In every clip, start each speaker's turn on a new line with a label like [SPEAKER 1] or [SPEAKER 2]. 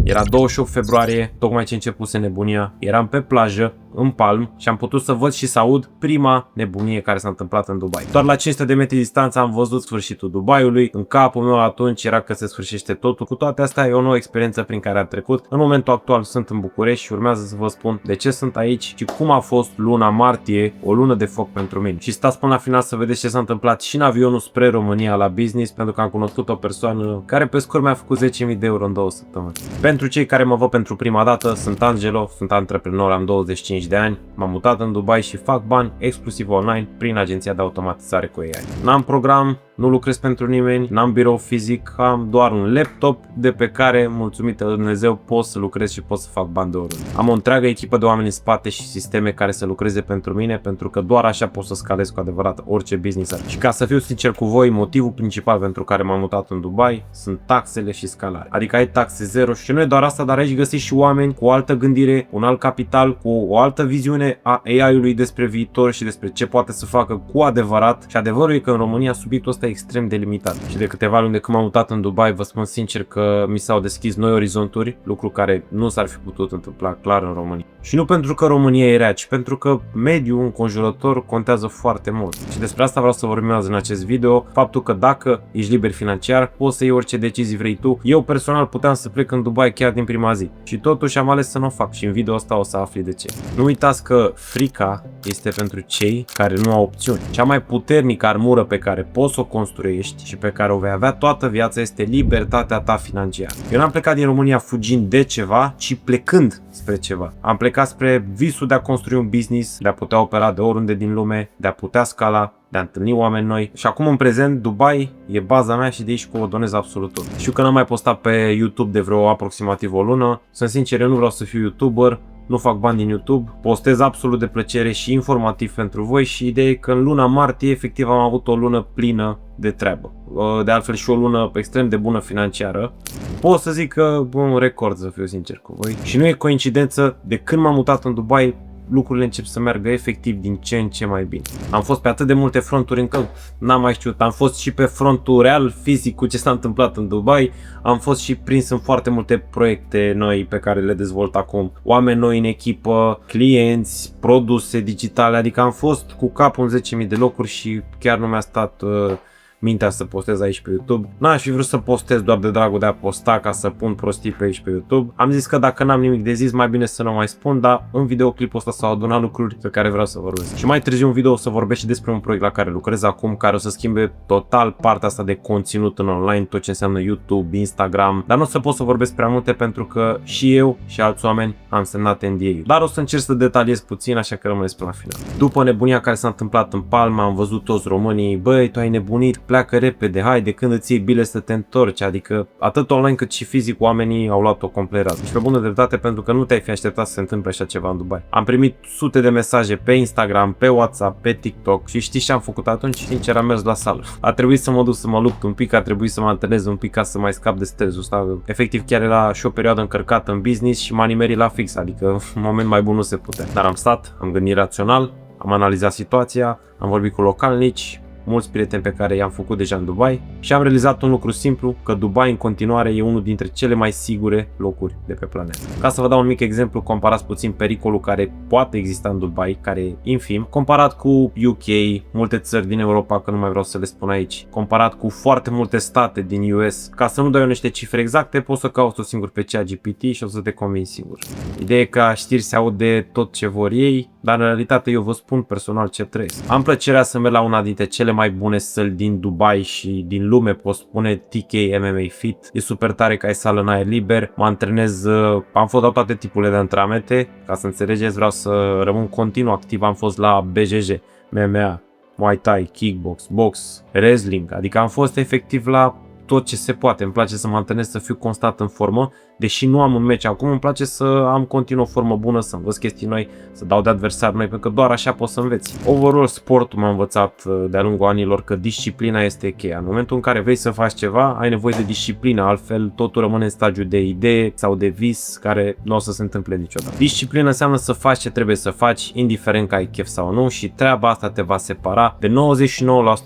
[SPEAKER 1] Era 28 februarie, tocmai ce începuse nebunia, eram pe plajă, în Palm, și am putut să văd și să aud prima nebunie care s-a întâmplat în Dubai. Doar la 500 de metri distanță am văzut sfârșitul Dubaiului, în capul meu atunci era că se sfârșește totul. Cu toate astea e o nouă experiență prin care am trecut. În momentul actual sunt în București și urmează să vă spun de ce sunt aici și cum a fost luna martie, o lună de foc pentru mine. Și stați până la final să vedeți ce s-a întâmplat și în avionul spre România la business, pentru că am cunoscut o persoană care pe scurt mi-a făcut 10.000 de euro în 2 săptămâni. Pentru cei care mă văd pentru prima dată, sunt Angelo, sunt antreprenor, am 25 de ani, m-am mutat în Dubai și fac bani exclusiv online prin agenția de automatizare cu AI. N-am program, nu lucrez pentru nimeni, n-am birou fizic, am doar un laptop de pe care, mulțumită lui Dumnezeu, pot să lucrez și pot să fac bani de oriunde. Am o întreagă echipă de oameni în spate și sisteme care să lucreze pentru mine, pentru că doar așa pot să scalez cu adevărat orice business. Și ca să fiu sincer cu voi, motivul principal pentru care m-am mutat în Dubai sunt taxele și scalare. Adică ai taxe zero și nu e doar asta, dar aici găsești și oameni cu o altă gândire, un alt capital, cu o altă viziune a AI-ului despre viitor și despre ce poate să facă cu adevărat. Și adevărul e că în România subiectul ăsta e extrem de limitat. Și de câteva luni de când m-am mutat în Dubai, vă spun sincer că mi s-au deschis noi orizonturi, lucru care nu s-ar fi putut întâmpla clar în România. Și nu pentru că România e rea, ci pentru că mediul înconjurător contează foarte mult. Și despre asta vreau să vorbim azi în acest video, faptul că dacă ești liber financiar, poți să iei orice decizii vrei tu. Eu personal puteam să plec în Dubai chiar din prima zi și totuși am ales să nu o fac și în video ăsta o să afli de ce. Nu uitați că frica este pentru cei care nu au opțiuni. Cea mai puternică armură pe care poți să o construiești și pe care o vei avea toată viața este libertatea ta financiară. Eu n-am plecat din România fugind de ceva, ci plecând spre ceva. Am plecat spre visul de a construi un business, de a putea opera de oriunde din lume, de a putea scala, de a întâlni oameni noi. Și acum în prezent Dubai e baza mea și de aici coordonez absolut tot. Știu că n-am mai postat pe YouTube de vreo aproximativ o lună. Sunt sincer, eu nu vreau să fiu YouTuber, nu fac bani din YouTube, postez absolut de plăcere și informativ pentru voi și ideea e că în luna martie efectiv am avut o lună plină de treabă. De altfel și o lună extrem de bună financiară. Pot să zic că un record, să fiu sincer cu voi. Și nu e coincidență, de când m-am mutat în Dubai, lucrurile încep să meargă efectiv din ce în ce mai bine. Am fost pe atât de multe fronturi încât n-am mai știut. Am fost și pe frontul real, fizic, cu ce s-a întâmplat în Dubai. Am fost și prins în foarte multe proiecte noi pe care le dezvolt acum. Oameni noi în echipă, clienți, produse digitale. Adică am fost cu capul în 10.000 de locuri și chiar nu mi-a stat mintea să postez aici pe YouTube. N-aș fi vrut să postez doar de dragul de a posta ca să pun prostii pe aici pe YouTube. Am zis că dacă n-am nimic de zis, mai bine să nu mai spun, dar în videoclipul ăsta s-au adunat lucruri pe care vreau să vorbesc. Și mai târziu un video o să vorbesc și despre un proiect la care lucrez acum, care o să schimbe total partea asta de conținut în online, tot ce înseamnă YouTube, Instagram, dar nu o să pot să vorbesc prea multe pentru că și eu și alți oameni am semnat NDA-ul. Dar o să încerc să detaliez puțin, așa că rămâneți până la final. După nebunia care s-a întâmplat în Palma, am văzut toți românii, băi, tu ai nebunit, pleacă repede, hai, de când îți iei bile să te întorci, adică atât online cât și fizic oamenii au luat-o complet rază. Și pe bună dreptate, pentru că nu te-ai fi așteptat să se întâmple așa ceva în Dubai. Am primit sute de mesaje pe Instagram, pe WhatsApp, pe TikTok și știți ce am făcut atunci? Sincer, am mers la sală. A trebuit să mă duc să mă lupt un pic, a trebuit să mă antrenez un pic ca să mai scap de stresul ăsta. Efectiv, chiar era și o perioadă încărcată în business și m-a nimerit la fix, adică în moment mai bun nu se putea. Dar am stat, am gândit rațional, am analizat situația, am vorbit cu localnici, mulți prieteni pe care i-am făcut deja în Dubai și am realizat un lucru simplu, că Dubai în continuare e unul dintre cele mai sigure locuri de pe planetă. Ca să vă dau un mic exemplu, comparați puțin pericolul care poate exista în Dubai, care e infim, comparat cu UK, multe țări din Europa, că nu mai vreau să le spun aici, comparat cu foarte multe state din US. Ca să nu dau eu niște cifre exacte, poți să cauți-o singur pe ChatGPT și o să te convingi singur. Ideea e că știri se aud de tot ce vor ei, dar în realitate eu vă spun personal ce trăiesc. Am plăcerea să merg la una dintre cele mai bune săli din Dubai și din lume, pot spune, TK MMA Fit. E super tare că ai sală în aer liber, mă antrenez, am fost la toate tipurile de antrenamente, ca să înțelegeți, vreau să rămân continuu activ, am fost la BJJ, MMA, Muay Thai, Kickbox, Box, Wrestling, adică am fost efectiv la tot ce se poate. Îmi place să mă antrenez, să fiu constant în formă, deși nu am un meci acum, îmi place să am continuu o formă bună, să învăț chestii noi, să dau de adversari noi, pentru că doar așa poți să înveți. Overall, sportul m-a învățat de-a lungul anilor că disciplina este cheia. În momentul în care vrei să faci ceva, ai nevoie de disciplină, altfel totul rămâne în stadiu de idee sau de vis, care nu o să se întâmple niciodată. Disciplina înseamnă să faci ce trebuie să faci, indiferent că ai chef sau nu, și treaba asta te va separa de 99%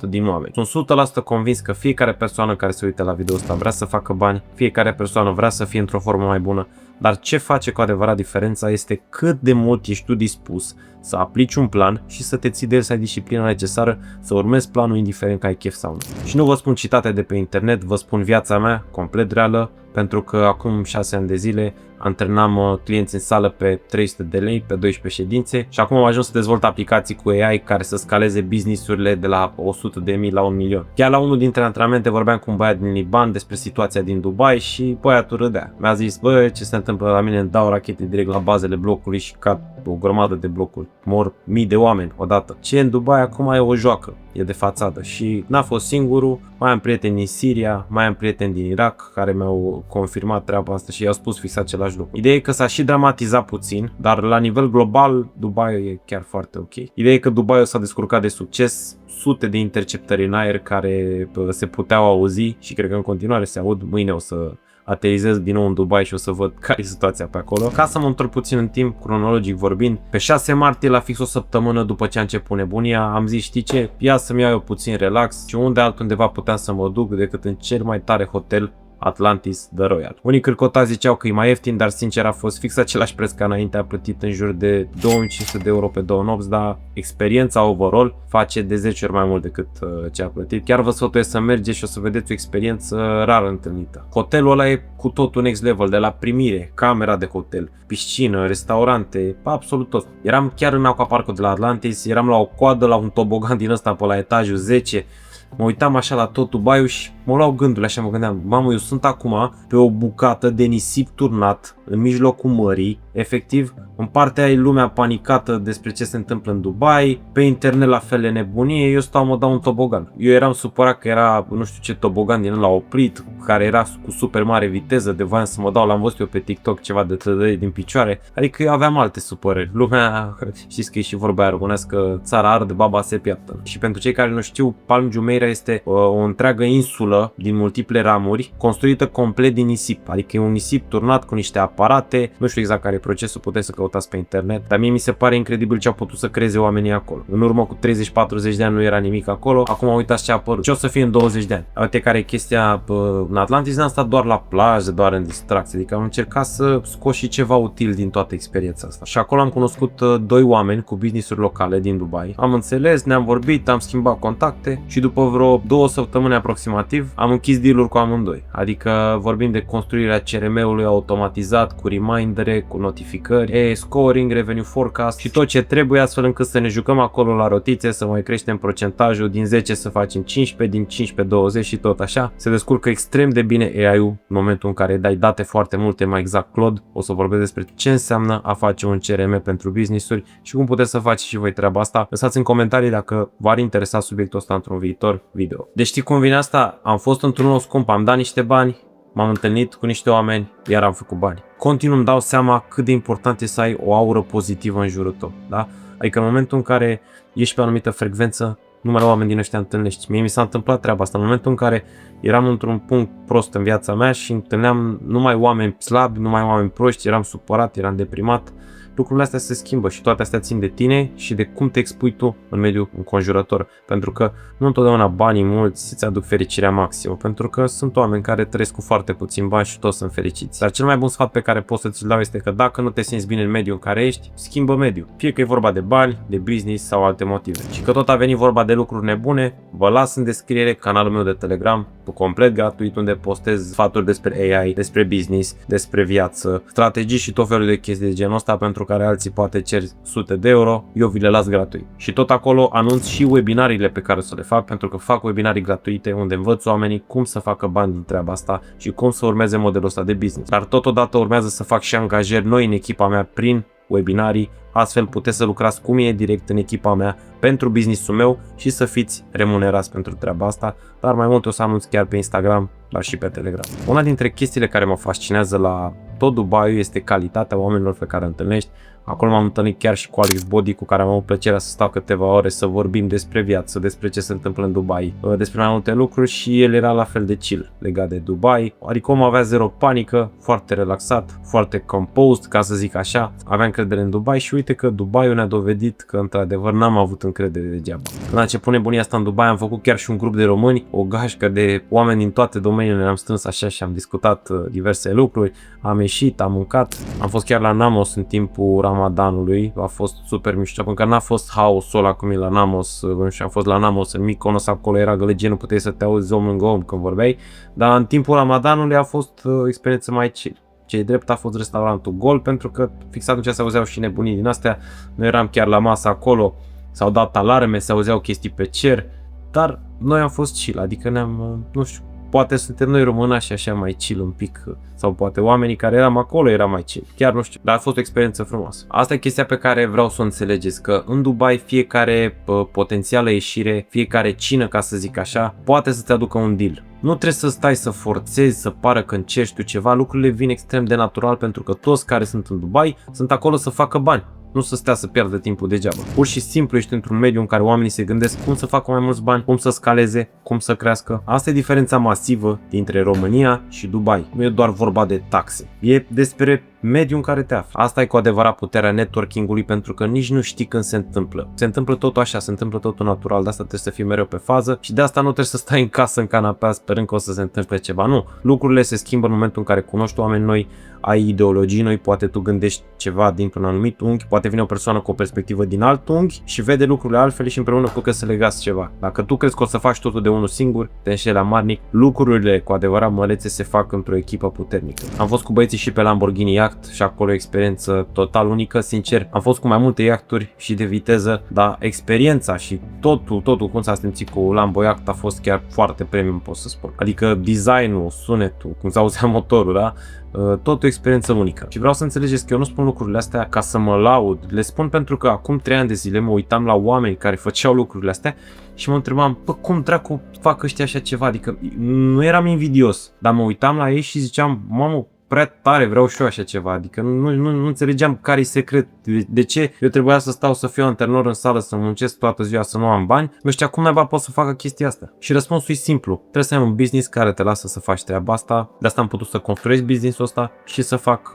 [SPEAKER 1] din oameni. Sunt 100% convins că fiecare persoană care se uită la video ăsta vrea să facă bani, fiecare persoană vrea să fie într-o formă mai bună. Dar ce face cu adevărat diferența este cât de mult ești tu dispus să aplici un plan și să te ții de el, să ai disciplina necesară să urmezi planul indiferent că ai chef sau nu. Și nu vă spun citate de pe internet, vă spun viața mea complet reală, pentru că acum 6 ani de zile antrenam clienți în sală pe 300 de lei, pe 12 ședințe și acum am ajuns să dezvolt aplicații cu AI care să scaleze business-urile de la 100.000 la 1 milion. Chiar la unul dintre antrenamente vorbeam cu un băiat din Liban despre situația din Dubai și băiatul râdea. Mi-a zis, bă, ce se întâmplă la mine, îmi dau rachete direct la bazele blocului și cad o grămadă de blocuri. Mor mii de oameni odată. Ce în Dubai acum e o joacă, e de fațadă și n-a fost singurul, mai am prieteni din Siria, mai am prieteni din Irak care mi-au confirmat treaba asta și i-au spus fix același lucru. Ideea e că s-a și dramatizat puțin, dar la nivel global Dubai e chiar foarte ok. Ideea e că Dubai s-a descurcat de succes, sute de interceptări în aer care se puteau auzi și cred că în continuare se aud. Mâine o să aterizez din nou în Dubai și o să văd care e situația pe acolo. Ca să mă întorc puțin în timp, cronologic vorbind, pe 6 martie, la fix o săptămână după ce a început nebunia, am zis, știi ce, ia să-mi iau eu puțin relax și unde altundeva puteam să mă duc decât în cel mai tare hotel Atlantis The Royal. Unii cârcotați ziceau că e mai ieftin, dar sincer a fost fix același preț ca înainte, a plătit în jur de 2500 de euro pe 2 nopți, dar experiența overall face de 10 ori mai mult decât ce a plătit. Chiar vă sfătuiesc să mergeți și o să vedeți o experiență rar întâlnită. Hotelul ăla e cu totul next level, de la primire, camera de hotel, piscină, restaurante, absolut tot. Eram chiar în aquaparkul de la Atlantis, eram la o coadă la un tobogan din ăsta pe la etajul 10. Mă uitam așa la tot Dubaiul și mă luau gândurile așa, mă gândeam, mamă, eu sunt acum pe o bucată de nisip turnat în mijlocul mării, efectiv, în partea aia e lumea panicată despre ce se întâmplă în Dubai, pe internet la fel de nebunie, eu stau mă dau un tobogan. Eu eram supărat că era, nu știu ce tobogan din ăla oprit, care era cu super mare viteză, de voiam să mă dau, l-am văzut eu pe TikTok ceva de trădări din picioare, adică eu aveam alte supărări. Lumea, știți că e și vorba aia românească, țara arde, baba se piaptă. Și pentru cei care nu știu, Palm Jumeirah este o întreagă insulă din multiple ramuri, construită complet din nisip, adică e un nisip turnat cu niște aparate, nu știu exact care e procesul, puteți să căutați pe internet, dar mie mi se pare incredibil ce au putut să creeze oamenii acolo. În urmă cu 30-40 de ani nu era nimic acolo, acum uitați ce a apărut. Ce o să fie în 20 de ani? Uite care e chestia în Atlantis, n-am stat doar la plajă, doar în distracție, adică am încercat să scot și ceva util din toată experiența asta. Și acolo am cunoscut 2 oameni cu business-uri locale din Dubai. Am înțeles, ne-am vorbit, am schimbat contacte și după vreo 2 săptămâni aproximativ am închis deal-uri cu amândoi. Adică vorbim de construirea CRM-ului automatizat cu remindere, cu notificări, scoring, revenue forecast și tot ce trebuie astfel încât să ne jucăm acolo la rotițe, să mai creștem procentajul din 10 să facem 15, din 15 20 și tot așa. Se descurcă extrem de bine AI-ul în momentul în care dai date foarte multe, mai exact Claude. O să vorbesc despre ce înseamnă a face un CRM pentru business-uri și cum puteți să faceți și voi treaba asta. Lăsați în comentarii dacă v-ar interesa subiectul ăsta într-un viitor video. Deci știi cum vine asta? Am fost într-un loc scump, am dat niște bani, m-am întâlnit cu niște oameni, iar am făcut bani. Continuu îmi dau seama cât de important e să ai o aură pozitivă în jurul tău, da? Adică în momentul în care ești pe o anumită frecvență, numai oameni din ăștia întâlnești. Mie mi s-a întâmplat treaba asta în momentul în care eram într-un punct prost în viața mea și întâlneam numai oameni slabi, numai oameni proști, eram supărat, eram deprimat. Lucrurile astea se schimbă și toate astea țin de tine și de cum te expui tu în mediul înconjurător. Pentru că nu întotdeauna banii mulți îți aduc fericirea maximă, pentru că sunt oameni care trăiesc cu foarte puțin bani și toți sunt fericiți. Dar cel mai bun sfat pe care pot să ți-l dau este că dacă nu te simți bine în mediul în care ești, schimbă mediul. Fie că e vorba de bani, de business sau alte motive. Și că tot a venit vorba de lucruri nebune, vă las în descriere canalul meu de Telegram, complet gratuit, unde postez sfaturi despre AI, despre business, despre viață, strategii și tot felul de chestii de genul ăsta pentru care alții poate cer sute de euro, eu vi le las gratuit. Și tot acolo anunț și webinariile pe care o să le fac, pentru că fac webinarii gratuite unde învăț oamenii cum să facă bani din treaba asta și cum să urmeze modelul ăsta de business. Dar totodată urmează să fac și angajări noi în echipa mea prin webinarii, astfel puteți să lucrați cu mine direct în echipa mea pentru business-ul meu și să fiți remunerați pentru treaba asta, dar mai mult o să anunț chiar pe Instagram, dar și pe Telegram. Una dintre chestiile care mă fascinează la tot Dubai este calitatea oamenilor pe care întâlnești. Acolo m-am întâlnit chiar și cu Alex Body, cu care am avut plăcerea să stau câteva ore să vorbim despre viață, despre ce se întâmplă în Dubai, despre mai multe lucruri și el era la fel de chill legat de Dubai. Adică omul avea zero panică, foarte relaxat, foarte composed, ca să zic așa. Avea încredere în Dubai și uite că Dubaiul ne-a dovedit că într-adevăr n-am avut încredere degeaba. Când a început nebunia asta în Dubai, am făcut chiar și un grup de români, o gașcă de oameni din toate domeniile, ne-am strâns așa și am discutat diverse lucruri, am ieșit, am mâncat, am fost chiar la Namos în timpul Ramadanului, a fost super mișto, pentru că n-a fost haosul ăla cum e la Namos, și am fost la Namos în Mykonos, acolo era gălăgie, nu puteai să te auzi om lângă om când vorbeai, dar în timpul Ramadanului a fost o experiență mai chill. Ce drept a fost restaurantul gol, pentru că fix atunci se auzeau și nebunii din astea, noi eram chiar la masă acolo, s-au dat alarme, se auzeau chestii pe cer, dar noi am fost chill, adică ne-am, nu știu, poate suntem noi românași așa mai chill un pic, sau poate oamenii care eram acolo era mai chill, chiar nu știu, dar a fost o experiență frumoasă. Asta e chestia pe care vreau să o înțelegeți, că în Dubai fiecare potențială ieșire, fiecare cină, ca să zic așa, poate să-ți aducă un deal. Nu trebuie să stai să forțezi, să pară că încerci tu ceva, lucrurile vin extrem de natural pentru că toți care sunt în Dubai sunt acolo să facă bani. Nu să stea să pierdă timpul degeaba. Pur și simplu ești într-un mediu în care oamenii se gândesc cum să facă mai mulți bani, cum să scaleze, cum să crească. Asta e diferența masivă dintre România și Dubai. Nu e doar vorba de taxe. E despre mediul în care te afli. Asta e cu adevărat puterea networking-ului, pentru că nici nu știi când se întâmplă. Se întâmplă totul așa, se întâmplă totul natural, de asta trebuie să fii mereu pe fază și de asta nu trebuie să stai în casă, în canapea, sperând că o să se întâmple ceva. Nu. Lucrurile se schimbă în momentul în care cunoști oameni noi, ai ideologii noi, poate tu gândești ceva dintr-un anumit unghi, poate vine o persoană cu o perspectivă din alt unghi și vede lucrurile altfel și împreună cu că să legați ceva. Dacă tu crezi că o să faci totul de unul singur, te înșeli amarnic, lucrurile cu adevărat mărețe se fac într-o echipă puternică. Am fost cu băieții și pe Lamborghini Yacht și acolo o experiență total unică, sincer. Am fost cu mai multe yachturi și de viteză, dar experiența și totul cum s-a simțit cu Lambo Yacht a fost chiar foarte premium, pot să spun. Adică designul, sunetul, cum s-auzea motorul, da? Tot o experiență unică. Și vreau să înțelegeți că eu nu spun lucrurile astea ca să mă laud, le spun pentru că acum 3 ani de zile mă uitam la oameni care făceau lucrurile astea și mă întrebam, cum dracu fac ăștia așa ceva, adică nu eram invidios, dar mă uitam la ei și ziceam, mamă, prea tare, vreau și eu așa ceva, adică nu înțelegeam care-i secret, de ce eu trebuia să stau să fiu antrenor în sală, să muncesc toată ziua, să nu am bani, nu știu cum naiba pot să facă chestia asta. Și răspunsul e simplu, trebuie să ai un business care te lasă să faci treaba asta, de asta am putut să construiesc business-ul ăsta și să fac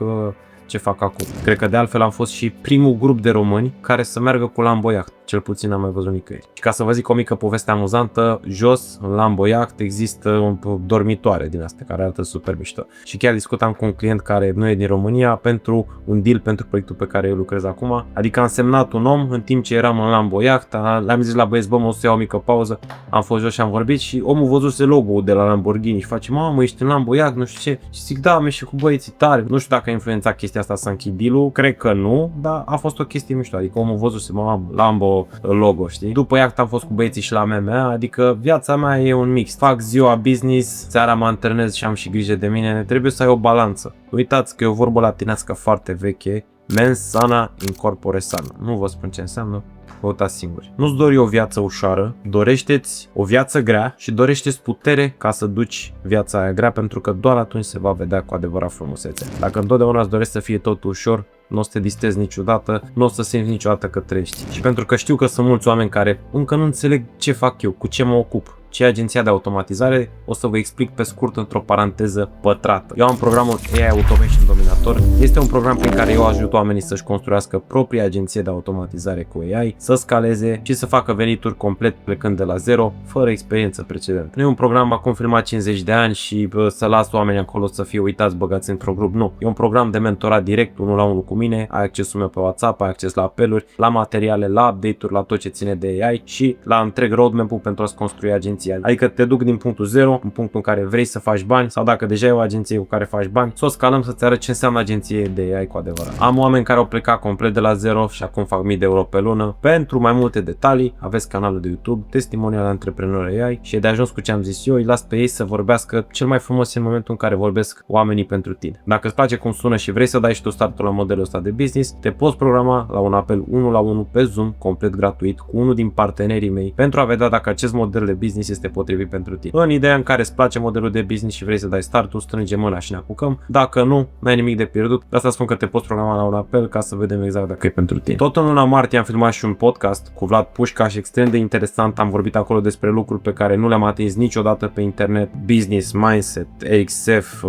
[SPEAKER 1] ce fac acum. Cred că de altfel am fost și primul grup de români care să meargă cu Lambo Yacht. Cel puțin am mai văzut nicăieri. Și ca să vă zic o mică poveste amuzantă, jos, în Lambo Yacht, există un dormitoare din astea care arată super mișto. Și chiar discutam cu un client care nu e din România pentru un deal pentru proiectul pe care eu lucrez acum. Adică am semnat un om în timp ce eram în Lambo Yacht, le-am zis la băieți, bă, mă o să iau o mică pauză, am fost jos și am vorbit și omul văzuse logo-ul de la Lamborghini și face, mamă, ești în Lambo Yacht, nu știu ce. Și zic, da, am ieșit cu băieții tare. Nu știu dacă a influențat chestia asta să închid deal-ul, cred că nu, dar a fost o chestie mișto. Adică omul văzuse, mă, Lambo logo, știi? După Yacht am fost cu băieții și la MMA, adică viața mea e un mix. Fac ziua business, seara mă antrenez și am și grijă de mine, trebuie să ai o balanță. Uitați că e o vorbă latinească foarte veche, mens sana in corpore sano. Nu vă spun ce înseamnă, căutați singuri. Nu-ți dori o viață ușoară, dorește-ți o viață grea și dorește-ți putere ca să duci viața aia grea, pentru că doar atunci se va vedea cu adevărat frumusețea. Dacă întotdeauna îți dorești să fie totul ușor, nu o să te distrezi niciodată, nu o să simți niciodată că trăiești. Și pentru că știu că sunt mulți oameni care încă nu înțeleg ce fac eu, cu ce mă ocup, ce e agenția de automatizare, o să vă explic pe scurt într-o paranteză pătrată. Eu am programul AI Automation Dominator. Este un program prin care eu ajut oamenii să-și construiască propria agenție de automatizare cu AI, să scaleze și să facă venituri complet plecând de la zero, fără experiență precedentă. Nu e un program acum filmat 50 de ani și să las oamenii acolo să fie uitați, băgați într-un grup. Nu. E un program de mentorat direct, unul la unul cu mine, ai accesul meu pe WhatsApp, ai acces la apeluri, la materiale, la update-uri, la tot ce ține de AI și la întreg roadmap-ul pentru a-ți construi agenția. Adică te duc din punctul 0 în punctul în care vrei să faci bani sau dacă deja ai o agenție cu care faci bani, să o scalăm, să-ți arăt ce înseamnă agenție de AI cu adevărat. Am oameni care au plecat complet de la zero și acum fac mii de euro pe lună. Pentru mai multe detalii aveți canalul de YouTube Testimonial Antreprenor AI și e de ajuns cu ce am zis eu, îi las pe ei să vorbească cel mai frumos în momentul în care vorbesc oamenii pentru tine. Dacă îți place cum sună și vrei să dai și tu startul la modelul ăsta de business, te poți programa la un apel 1 la 1 pe Zoom complet gratuit cu unul din partenerii mei pentru a vedea dacă acest model de business business este potrivit pentru tine. În ideea în care îți place modelul de business și vrei să dai start-ul, strânge mâna și ne apucăm. Dacă nu, n-ai nimic de pierdut. De asta spun că te poți programa la un apel ca să vedem exact dacă e pentru tine. Tot în luna martie am filmat și un podcast cu Vlad Pușca și extrem de interesant. Am vorbit acolo despre lucruri pe care nu le-am atins niciodată pe internet. Business, mindset, EXF,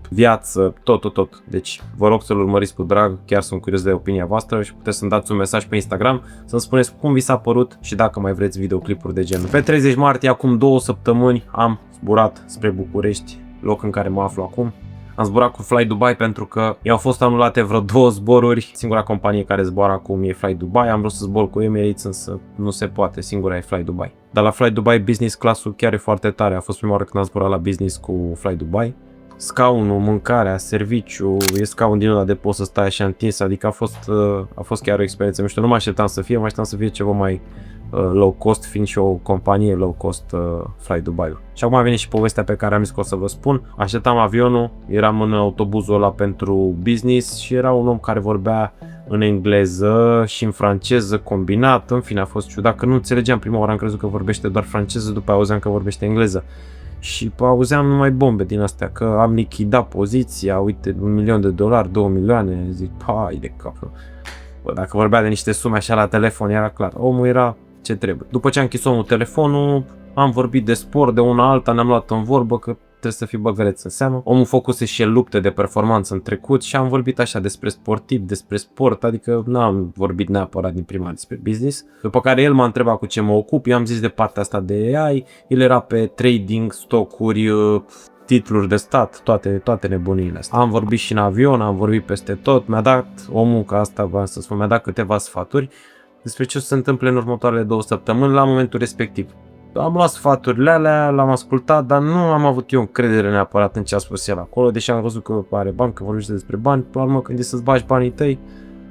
[SPEAKER 1] viață, tot. Deci vă rog să-l urmăriți cu drag. Chiar sunt curios de opinia voastră și puteți să-mi dați un mesaj pe Instagram să-mi spuneți cum vi s-a părut și dacă mai vreți videoclipuri de genul. Pe 30 martie, acum 2 săptămâni, am zburat spre București, loc în care mă aflu acum. Am zburat cu Fly Dubai pentru că i-au fost anulate vreo 2 zboruri. Singura companie care zboară acum e Fly Dubai. Am vrut să zbor cu Emirates, însă nu se poate. Singura e Fly Dubai. Dar la Fly Dubai business class-ul chiar e foarte tare. A fost prima oară când am zburat la business cu Fly Dubai. Scaunul, mâncarea, serviciu, e scaun din ăla de poți să stai așa întins, adică a fost chiar o experiență mișto. Nu mă așteptam să fie, mă așteptam să fie ceva mai low cost, fiind și o companie low cost Fly Dubai. Și acum a venit și povestea pe care am zis că o să vă spun. Așteptam avionul, eram în autobuzul ăla pentru business și era un om care vorbea în engleză și în franceză combinat. În fine, a fost ciudat că nu înțelegeam. Prima oară am crezut că vorbește doar franceză, după aia auzeam că vorbește engleză. Și auzeam numai bombe din astea, că am lichidat poziția, uite, $1.000.000, 2 milioane, zic, pai de cap. Bă, dacă vorbea de niște sume așa la telefon, era clar, omul era ce trebuie. După ce a închis omul telefonul, am vorbit de sport, de una alta, ne-am luat în vorbă, că trebuie să fii băgăreț în seamă. Omul făcuse și el lupte de performanță în trecut și am vorbit așa despre sportiv, despre sport, adică n-am vorbit neapărat din prima despre business. După care el m-a întrebat cu ce mă ocup, eu am zis de partea asta de AI, el era pe trading, stocuri, titluri de stat, toate nebuniile astea. Am vorbit și în avion, am vorbit peste tot, mi-a dat omul, că asta vreau să spun, mi-a dat câteva sfaturi despre ce o să se întâmple în următoarele 2 săptămâni la momentul respectiv. Am luat sfaturile alea, l-am ascultat, dar nu am avut eu încredere neapărat în ce a spus el acolo, deși am văzut că are bani, că vorbește despre bani. Pe urmă, când e să-ți bagi banii tăi,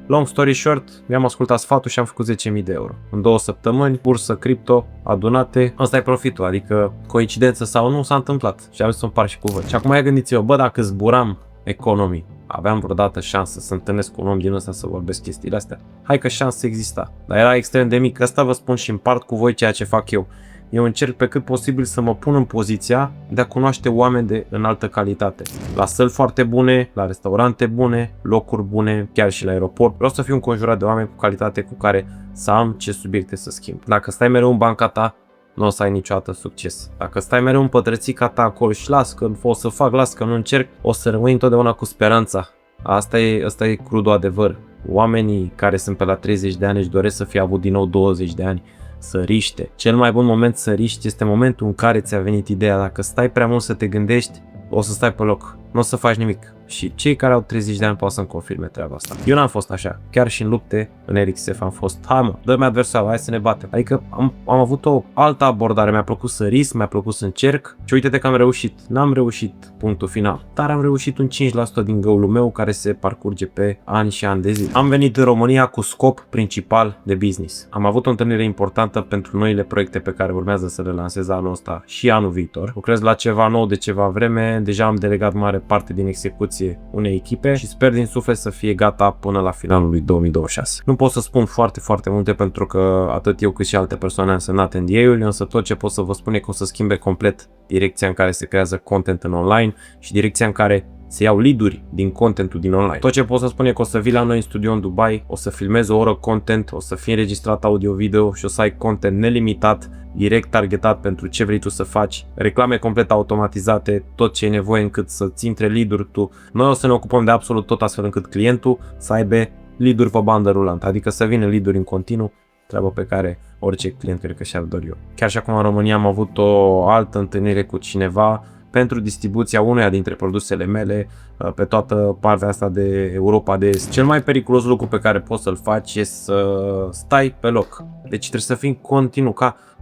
[SPEAKER 1] long story short, mi-am ascultat sfatul și am făcut 10.000 de euro. În 2 săptămâni, bursă, cripto, adunate, ăsta e profitul, adică coincidență sau nu, s-a întâmplat și am zis să împar și cu voi. Și acum gândiți-vă, bă, dacă zburam economii, aveam vreodată șansă să întâlnesc cu un om din ăsta să vorbesc chestiile astea? Hai că șansă exista, dar era extrem de mic. Asta vă spun și împart cu voi ceea ce fac eu. Eu încerc pe cât posibil să mă pun în poziția de a cunoaște oameni de înaltă calitate. La săli foarte bune, la restaurante bune, locuri bune, chiar și la aeroport. Vreau să fiu înconjurat de oameni cu calitate cu care să am ce subiecte să schimb. Dacă stai mereu în banca ta, nu o să ai niciodată succes. Dacă stai mereu în pătrățica ta acolo și las că o să fac, las că nu încerc, o să rămâi întotdeauna cu speranța. Asta e crudul adevăr. Oamenii care sunt pe la 30 de ani își doresc să fie avut din nou 20 de ani. Să riște. Cel mai bun moment să riști este momentul în care ți-a venit ideea. Dacă stai prea mult să te gândești, o să stai pe loc. Nu o să faci nimic. Și cei care au 30 de ani pot să-mi confirme treaba asta. Eu n-am fost așa. Chiar și în lupte, în RXF am fost, hai mă, dă-mi adversarul, hai să ne batem. Adică am avut o altă abordare. Mi-a plăcut să risc, mi-a plăcut să încerc. Și uite-te că am reușit. N-am reușit punctul final, dar am reușit un 5% din goal-ul meu care se parcurge pe ani și ani de zile. Am venit în România cu scop principal de business. Am avut o întâlnire importantă pentru noile proiecte pe care urmează să le lansez anul ăsta și anul viitor. Lucrez la ceva nou de ceva vreme. Deja am delegat mare parte din execuție unei echipe și sper din suflet să fie gata până la finalul lui 2026. Nu pot să spun foarte multe pentru că atât eu cât și alte persoane am semnat NDA-ul, însă tot ce pot să vă spun e că o să schimbe complet direcția în care se creează content în online și direcția în care se iau lead-uri din contentul din online. Tot ce pot să spun e că o să vii la noi în studio în Dubai, o să filmezi o oră content, o să fie înregistrat audio-video și o să ai content nelimitat, direct targetat pentru ce vrei tu să faci, reclame complet automatizate, tot ce e nevoie încât să-ți intre lead-uri tu. Noi o să ne ocupăm de absolut tot astfel încât clientul să aibă lead-uri pe bandă rulantă, adică să vină lead-uri în continuu, treabă pe care orice client cred că și-ar dori eu. Chiar și acum în România am avut o altă întâlnire cu cineva pentru distribuția uneia dintre produsele mele pe toată partea asta de Europa de Est. Cel mai periculos lucru pe care poți să-l faci e să stai pe loc. Deci trebuie să fii continuu,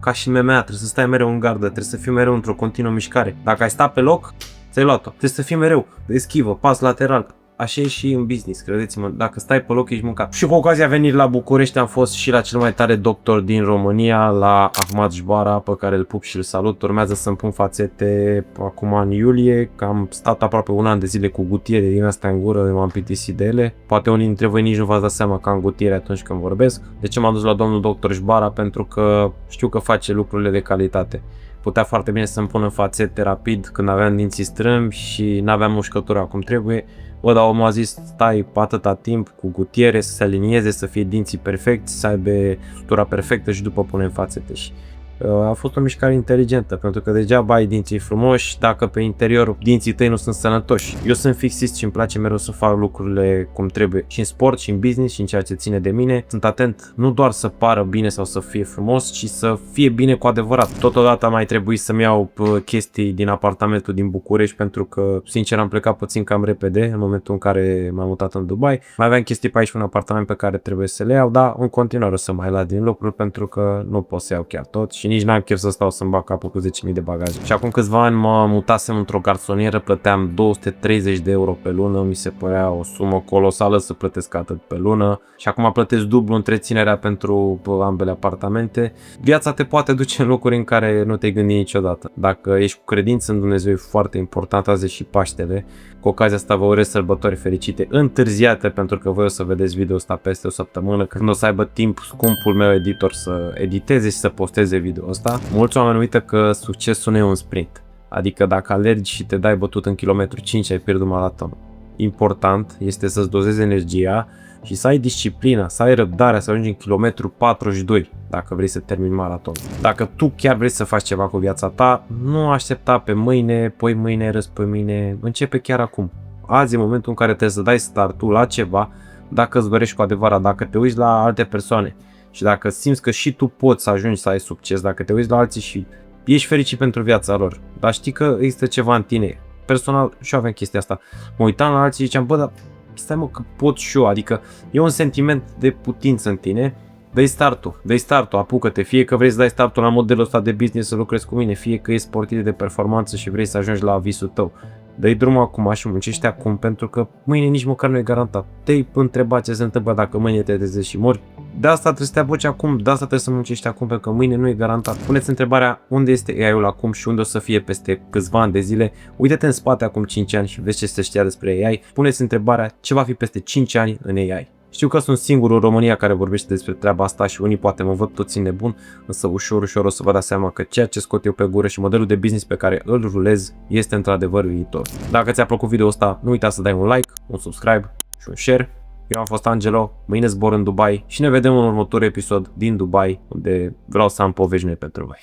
[SPEAKER 1] ca și în MMA, trebuie să stai mereu în gardă, trebuie să fii mereu într-o continuă mișcare. Dacă ai sta pe loc, ți-ai luat-o. Trebuie să fii mereu de eschivă, pas lateral. Așa e și în business, credeți-mă, dacă stai pe loc ești mâncat. Și cu ocazia venirii la București am fost și la cel mai tare doctor din România, la Ahmad Jbara, pe care îl pup și îl salut. Urmează să-mi pun fațete acum în iulie, că am stat aproape un an de zile cu gutiere din astea în gură, m-am plictisit de ele. Poate unii dintre voi nici nu v-ați dat seama că am gutiere atunci când vorbesc. De ce m-am dus la domnul doctor Jbara? Pentru că știu că face lucrurile de calitate. putea foarte bine să-mi pună fațete rapid când aveam dinții strâmbi și n-aveam mușcătura cum trebuie. Bă, dar omul a zis, stai atâta timp cu gutiere să se alinieze, să fie dinții perfecti, să aibă sutura perfectă și după punem fațete. Și a fost o mișcare inteligentă, pentru că degeaba ai dinții frumoși dacă pe interior dinții tăi nu sunt sănătoși. Eu sunt fixist și îmi place mereu să fac lucrurile cum trebuie, și în sport, și în business, și în ceea ce ține de mine. Sunt atent nu doar să pară bine sau să fie frumos, ci să fie bine cu adevărat. Totodată mai trebuie să-mi iau chestii din apartamentul din București, pentru că, sincer, am plecat puțin cam repede în momentul în care m-am mutat în Dubai. Mai aveam chestii pe aici, un apartament pe care trebuie să le iau, dar în continuare o să mai la din lucruri, pentru că nu pot să iau chiar tot. Și nici n-am chef să stau să-mi bag capul cu 10.000 de bagaje. Și acum câțiva ani mă mutasem într-o garsonieră, plăteam 230 de euro pe lună, mi se părea o sumă colosală să plătesc atât pe lună. Și acum plătesc dublu întreținerea pentru ambele apartamente. Viața te poate duce în locuri în care nu te-ai gândit niciodată. Dacă ești cu credință în Dumnezeu, e foarte important, azi și Paștele. Cu ocazia asta vă urez sărbători fericite, întârziate, pentru că voi o să vedeți video ăsta peste o săptămână, când o să aibă timp scumpul meu editor să editeze și să posteze video ăsta. Mulți oameni uită că succesul nu e un sprint, adică dacă alergi și te dai bătut în kilometru 5 ai pierdut maratonul. Important este să-ți dozezi energia și să ai disciplina, să ai răbdarea să ajungi în kilometru 42 dacă vrei să termini maratonul. Dacă tu chiar vrei să faci ceva cu viața ta, nu aștepta pe mâine, poi mâine, răspoi mâine, începe chiar acum. Azi e momentul în care trebuie să dai startul la ceva, dacă îți dorești cu adevărat, dacă te uiți la alte persoane și dacă simți că și tu poți să ajungi să ai succes, dacă te uiți la alții și ești fericit pentru viața lor, dar știi că există ceva în tine. Personal și eu aveam chestia asta, mă uitam la alții și ziceam, bă, dar stai mă că pot și eu, adică e un sentiment de putință în tine. Dă-i startul, apucă-te, fie că vrei să dai startul la modelul ăsta de business să lucrezi cu mine, fie că ești sportiv de performanță și vrei să ajungi la visul tău. Dă-i drumul acum și muncește acum, pentru că mâine nici măcar nu e garantat. Te-ai întrebat ce se întâmplă dacă mâine te trezești și mori. De asta trebuie să te apuci acum, de asta trebuie să muncești acum, pentru că mâine nu e garantat. Puneți întrebarea unde este AI-ul acum și unde o să fie peste câțiva ani de zile. Uite-te în spate acum 5 ani și vezi ce se știa despre AI. Puneți întrebarea ce va fi peste 5 ani în AI. Știu că sunt singurul în România care vorbește despre treaba asta și unii poate mă văd toți nebun, însă ușor o să vă dați seama că ceea ce scot eu pe gură și modelul de business pe care îl rulez este într-adevăr viitor. Dacă ți-a plăcut video ăsta, nu uita să dai un like, un subscribe și un share. Eu am fost Angelo, mâine zbor în Dubai și ne vedem în următorul episod din Dubai, unde vreau să am povești noi pentru voi.